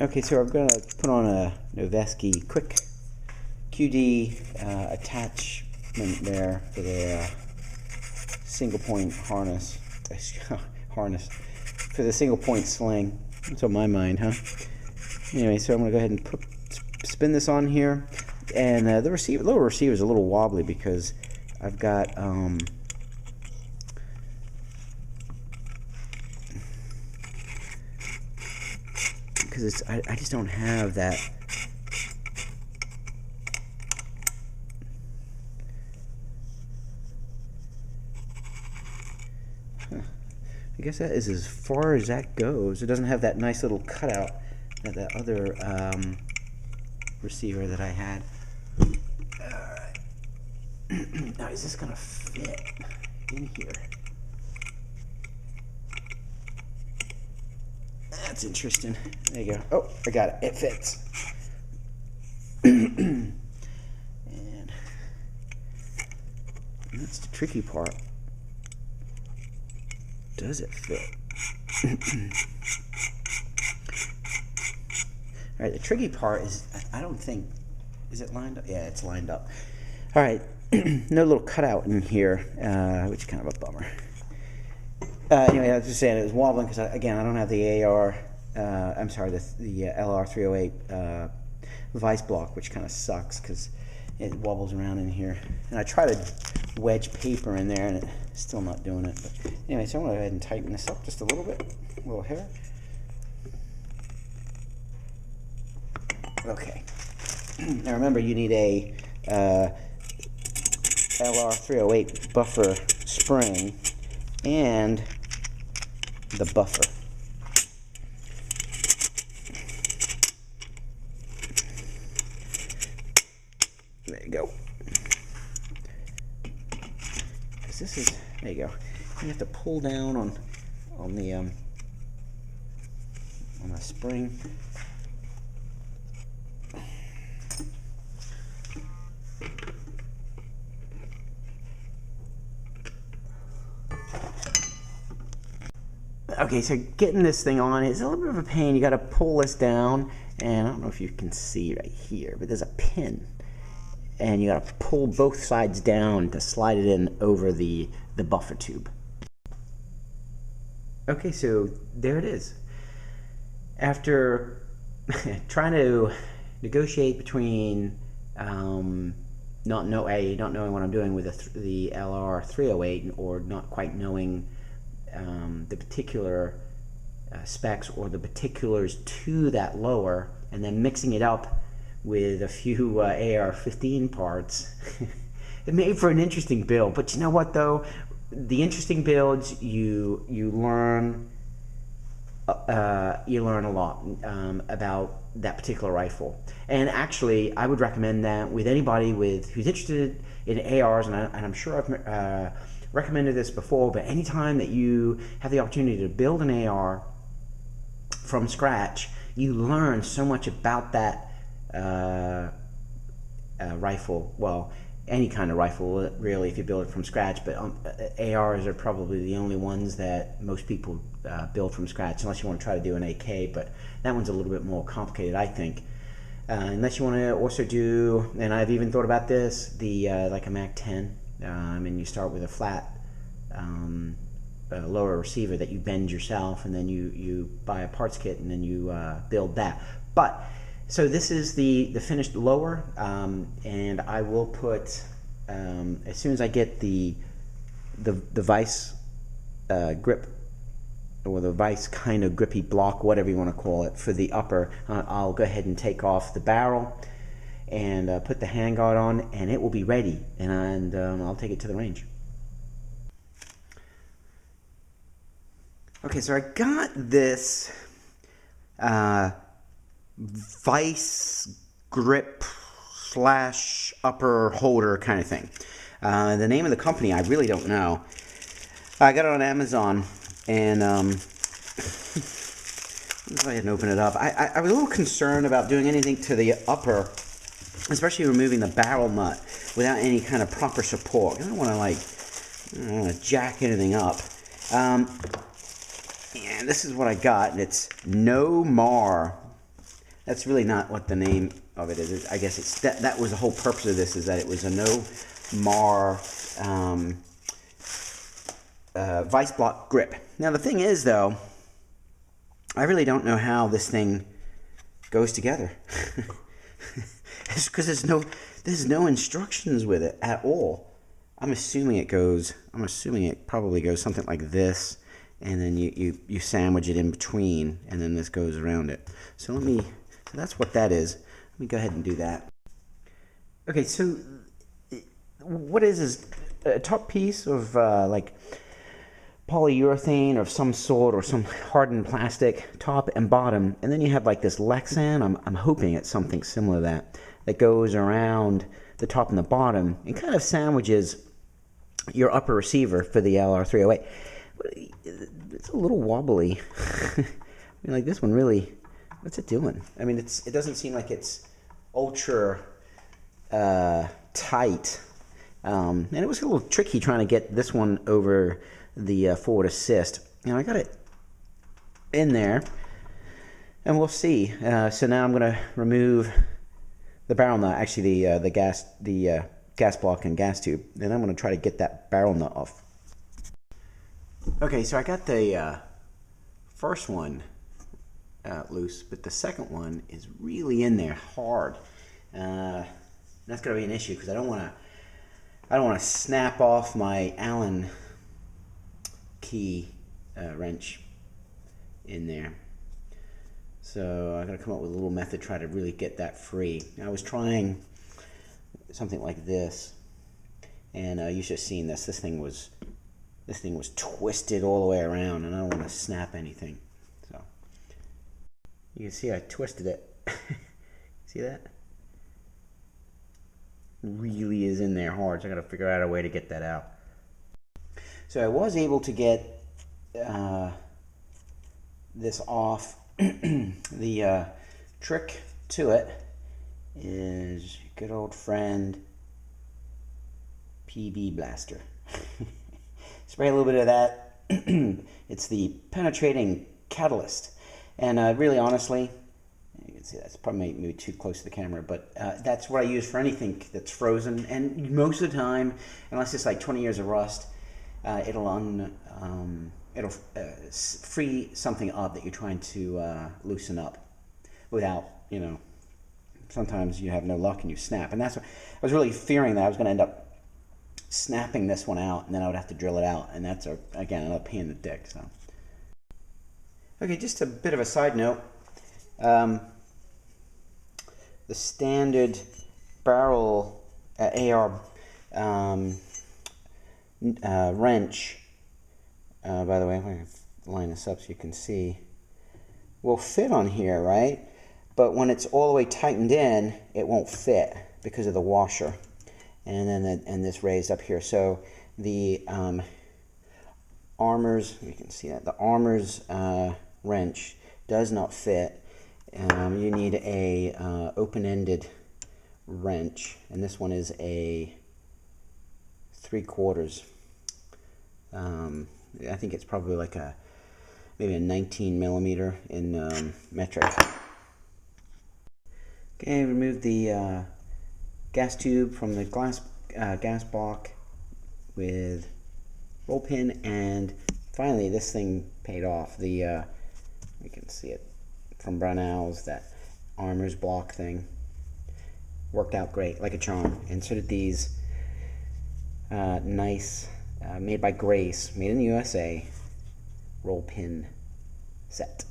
Okay, so I'm going to put on a Noveski quick QD attachment there for the single point harness for the single point sling. That's on my mind, huh? Anyway, so I'm going to go ahead and spin this on here, and the lower receiver is a little wobbly because I've got because I just don't have that. I guess that is as far as that goes. It doesn't have that nice little cutout that the other receiver that I had. Alright. Now, is this going to fit in here? That's interesting. There you go. Oh, I got it. It fits. And that's the tricky part. Does it fit? Alright, the tricky part is, I don't think, is it lined up? Yeah, it's lined up. Alright, no little cutout in here, which is kind of a bummer. Anyway, I was just saying it was wobbling because, again, I don't have the AR, I'm sorry, the LR308 vice block, which kind of sucks because it wobbles around in here. And I try to wedge paper in there, and it's still not doing it. But anyway, so I'm going to go ahead and tighten this up just a little bit, a little hair. Okay. Now remember, you need a LR308 buffer spring and the buffer. There you go. Because this is, there you go. You have to pull down on the spring. Okay, so getting this thing on is a little bit of a pain. You got to pull this down, and I don't know if you can see right here, but there's a pin, and you got to pull both sides down to slide it in over the buffer tube. Okay, so there it is. After trying to negotiate between not knowing what I'm doing with the LR308 or not quite knowing the particular specs or the particulars to that lower, and then mixing it up with a few AR-15 parts, it made for an interesting build. But you know what, though? The interesting builds, you learn a lot about that particular rifle. And actually, I would recommend that with anybody who's interested in ARs, and I'm sure I've recommended this before, but anytime that you have the opportunity to build an AR from scratch, you learn so much about that rifle. Well, any kind of rifle, really, if you build it from scratch, but ARs are probably the only ones that most people build from scratch, unless you want to try to do an AK, but that one's a little bit more complicated, I think. Unless you want to also do, and I've even thought about this, like a MAC-10, and you start with a flat lower receiver that you bend yourself, and then you buy a parts kit, and then you build that. But so this is the finished lower, and I will put as soon as I get the vice grip, or the vice kind of grippy block, whatever you want to call it, for the upper, I'll go ahead and take off the barrel and put the handguard on, and it will be ready, and I'll take it to the range. Okay, so I got this vice grip slash upper holder kind of thing. The name of the company I really don't know. I got it on Amazon, and Let's go ahead and open it up. I was a little concerned about doing anything to the upper, especially removing the barrel nut without any kind of proper support. I don't want to jack anything up. And this is what I got, and it's No Mar. That's really not what the name of it is. I guess it's that was the whole purpose of this, is that it was a No Mar vice block grip. Now the thing is, though, I really don't know how this thing goes together. It's because there's no instructions with it at all. I'm assuming it probably goes something like this, and then you sandwich it in between, and then this goes around it. So that's what that is. Let me go ahead and do that. Okay, so what is a top piece of like polyurethane of some sort, or some hardened plastic, top and bottom, and then you have like this Lexan. I'm hoping it's something similar to that goes around the top and the bottom and kind of sandwiches your upper receiver for the LR308. It's a little wobbly. I mean, like this one really, what's it doing? I mean, it doesn't seem like it's ultra tight. And it was a little tricky trying to get this one over the forward assist. And I got it in there, and we'll see. So now I'm going to remove the barrel nut, actually the gas block and gas tube, and I'm going to try to get that barrel nut off. Okay, so I got the first one loose, but the second one is really in there hard. That's going to be an issue because I don't want to snap off my Allen key wrench in there. So I got to come up with a little method to try to really get that free. I was trying something like this, and you should have seen this. This thing was twisted all the way around, and I don't want to snap anything. So you can see I twisted it. See that? Really is in there hard, so I got to figure out a way to get that out. So I was able to get this off. The trick to it is good old friend PB Blaster. Spray a little bit of that. It's the penetrating catalyst, and really honestly, you can see that's probably maybe too close to the camera, but that's what I use for anything that's frozen. And most of the time, unless it's like 20 years of rust, it'll free something up that you're trying to loosen up without, sometimes you have no luck and you snap. And that's what I was really fearing, that I was going to end up snapping this one out, and then I would have to drill it out, and that's again another pain in the dick. So okay, just a bit of a side note. The standard barrel AR wrench, by the way, I'm going to line this up so you can see, will fit on here, right? But when it's all the way tightened in, it won't fit because of the washer, and then this raised up here. So the Armor's, you can see that the Armor's wrench does not fit. You need a open-ended wrench, and this one is a 3/4. I think it's probably like maybe a 19 millimeter in metric. Okay, remove the gas tube from the gas block with roll pin, and finally this thing paid off. You can see it from Brownell's, that Armor's block thing worked out great, like a charm. And so did these nice, made by Grace, made in the USA, roll pin set.